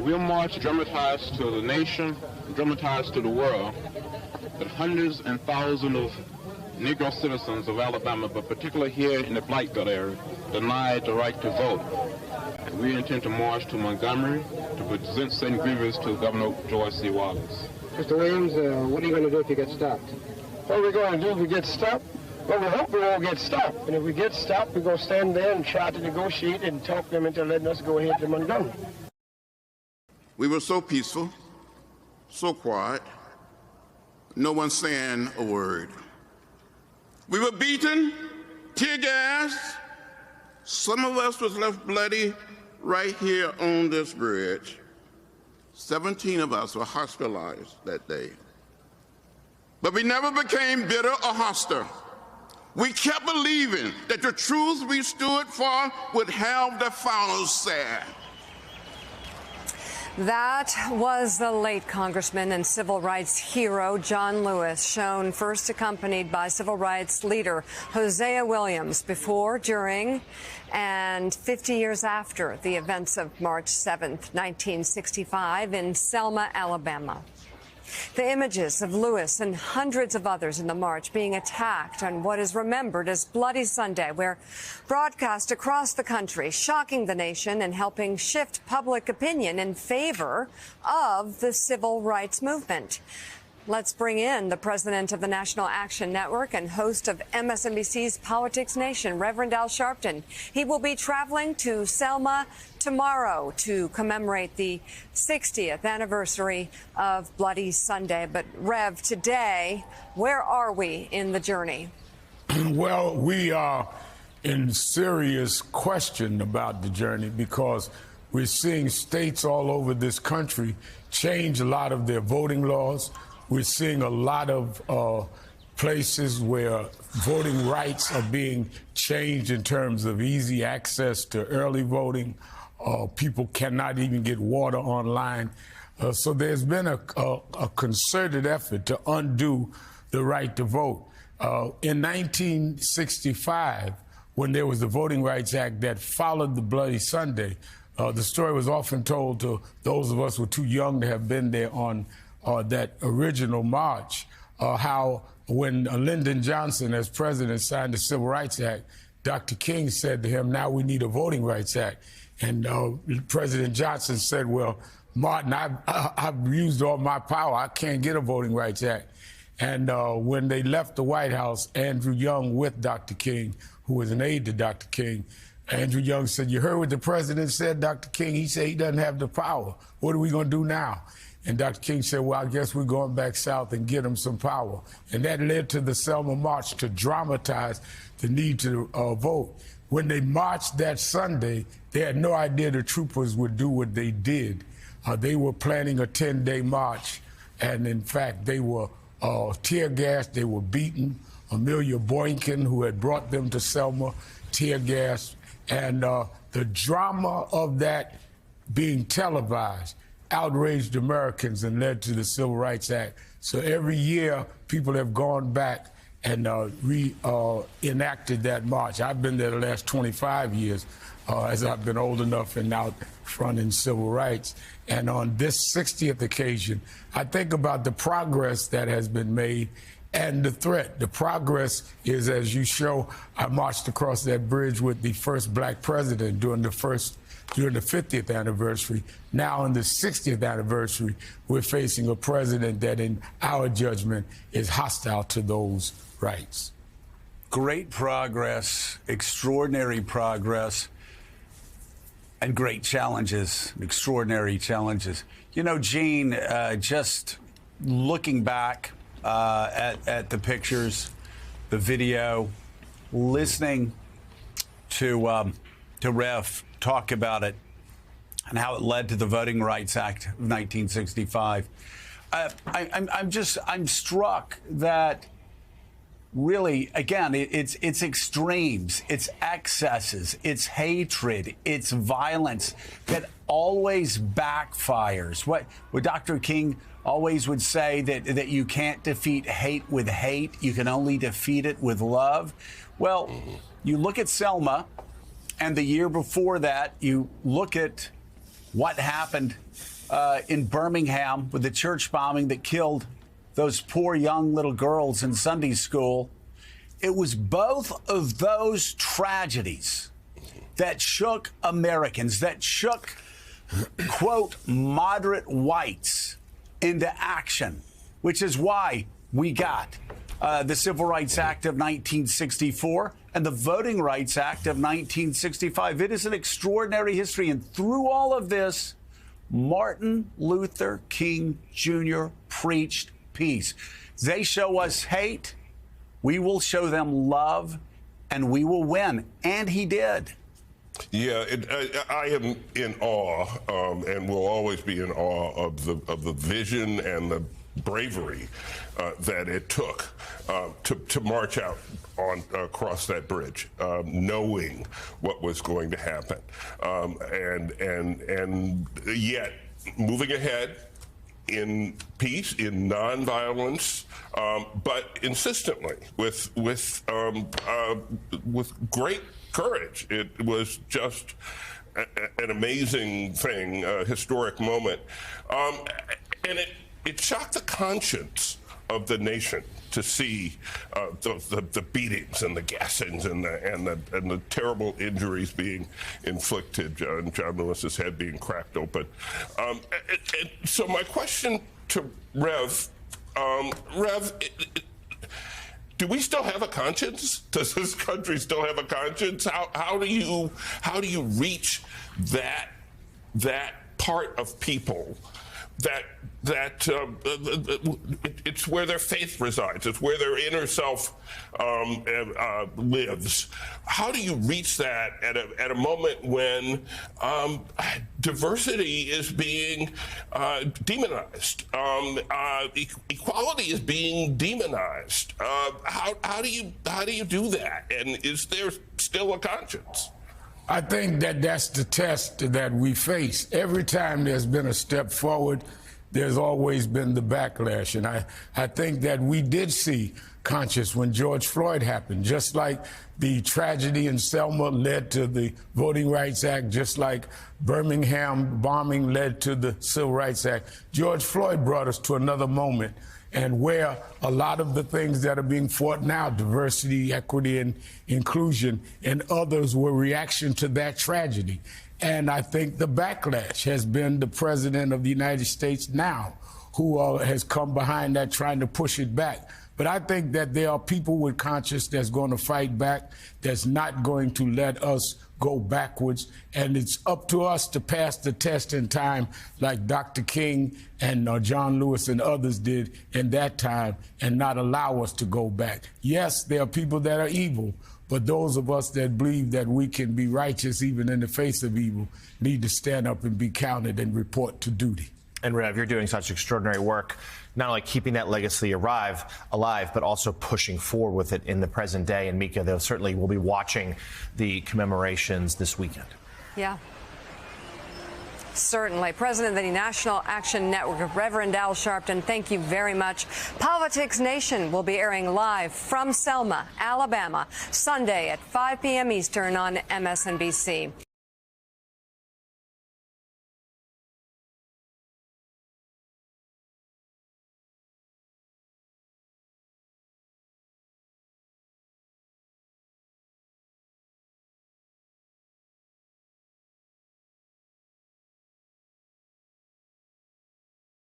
We'll march dramatized to the nation, dramatized to the world, that hundreds and thousands of Negro citizens of Alabama, but particularly here in the Blight Belt area, denied the right to vote. And we intend to march to Montgomery to present certain grievances to Governor George C. Wallace. Mr. Williams, what are you going to do if you get stopped? What are we going to do if we get stopped? Well, we hope we won't get stopped. And if we get stopped, we're going to stand there and try to negotiate and talk them into letting us go ahead to Montgomery. We were so peaceful, so quiet, no one saying a word. We were beaten, tear gassed. Some of us was left bloody right here on this bridge. 17 of us were hospitalized that day. But we never became bitter or hostile. We kept believing that the truth we stood for would have the final say. That was the late Congressman and civil rights hero John Lewis, shown first accompanied by civil rights leader Hosea Williams before, during, and 50 years after the events of March 7th, 1965 in Selma, Alabama. The images of Lewis and hundreds of others in the march being attacked on what is remembered as Bloody Sunday were broadcast across the country, shocking the nation and helping shift public opinion in favor of the civil rights movement. Let's bring in the president of the National Action Network and host of MSNBC's Politics Nation, Reverend Al Sharpton. He will be traveling to Selma tomorrow to commemorate the 60th anniversary of Bloody Sunday. But, Rev, today, where are we in the journey? Well, we are in serious question about the journey because we're seeing states all over this country change a lot of their voting laws. We're seeing a lot of places where voting rights are being changed in terms of easy access to early voting. People cannot even get water online. So there's been a concerted effort to undo the right to vote. In 1965, when there was the Voting Rights Act that followed the Bloody Sunday, the story was often told to those of us who were too young to have been there on that original march, how when Lyndon Johnson, as president, signed the Civil Rights Act, Dr. King said to him, now we need a Voting Rights Act. And President Johnson said, well, Martin, I've used all my power. I can't get a Voting Rights Act. And when they left the White House, Andrew Young with Dr. King, who was an aide to Dr. King, Andrew Young said, you heard what the president said, Dr. King? He said he doesn't have the power. What are we going to do now? And Dr. King said, well, I guess we're going back south and get him some power. And that led to the Selma March to dramatize the need to vote. When they marched that Sunday, they had no idea the troopers would do what they did. They were planning a 10-day march, and in fact, they were tear gassed, they were beaten. Amelia Boykin, who had brought them to Selma, tear gassed. And the drama of that being televised outraged Americans and led to the Civil Rights Act. So every year, people have gone back and reenacted that march. I've been there the last 25 years as I've been old enough and out front in civil rights. And on this 60th occasion, I think about the progress that has been made and the threat. The progress is, as you show, I marched across that bridge with the first black president during the 50th anniversary. Now, on the 60th anniversary, we're facing a president that, in our judgment, is hostile to those rights. Great progress, extraordinary progress, and great challenges, extraordinary challenges. You know, Gene, just looking back at the pictures, the video, listening to Rev talk about it and how it led to the Voting Rights Act of 1965. I'm struck that really, again, it's extremes, it's excesses, it's hatred, it's violence that always backfires. What Dr. King always would say, that you can't defeat hate with hate, you can only defeat it with love. Well, you look at Selma, and the year before that, you look at what happened in Birmingham with the church bombing that killed those poor young little girls in Sunday school. It was both of those tragedies that shook Americans, that shook, quote, moderate whites into action, which is why we got the Civil Rights Act of 1964 and the Voting Rights Act of 1965. It is an extraordinary history. And through all of this, Martin Luther King Jr. preached peace. They show us hate, we will show them love, and we will win. And he did. Yeah, I am in awe, and will always be in awe of the vision and the bravery that it took to march out across that bridge, knowing what was going to happen, and yet moving ahead in peace, in nonviolence, but insistently with great courage. It was just an amazing thing, a historic moment, and it shocked the conscience of the nation to see the beatings and the gassings and the terrible injuries being inflicted, John Lewis's head being cracked open. So my question to Rev, do we still have a conscience? Does this country still have a conscience? How do you reach that part of people that it's where their faith resides, it's where their inner self lives? How do you reach that at a moment when diversity is being demonized, equality is being demonized? How do you do that? And is there still a conscience? I think that's the test that we face. Every time there's been a step forward, there's always been the backlash. And I think that we did see conscience when George Floyd happened, just like the tragedy in Selma led to the Voting Rights Act, just like Birmingham bombing led to the Civil Rights Act. George Floyd brought us to another moment, and where a lot of the things that are being fought now, diversity, equity, and inclusion, and others were reaction to that tragedy. And I think the backlash has been the president of the United States now, who has come behind that, trying to push it back. But I think that there are people with conscience that's going to fight back, that's not going to let us go backwards. And it's up to us to pass the test in time, like Dr. King and John Lewis and others did in that time, and not allow us to go back. Yes, there are people that are evil, but those of us that believe that we can be righteous even in the face of evil need to stand up and be counted and report to duty. And Rev, you're doing such extraordinary work, not only keeping that legacy alive, but also pushing forward with it in the present day. And Mika, they certainly will be watching the commemorations this weekend. Yeah. Certainly. President of the National Action Network, Reverend Al Sharpton, thank you very much. Politics Nation will be airing live from Selma, Alabama, Sunday at 5 p.m. Eastern on MSNBC.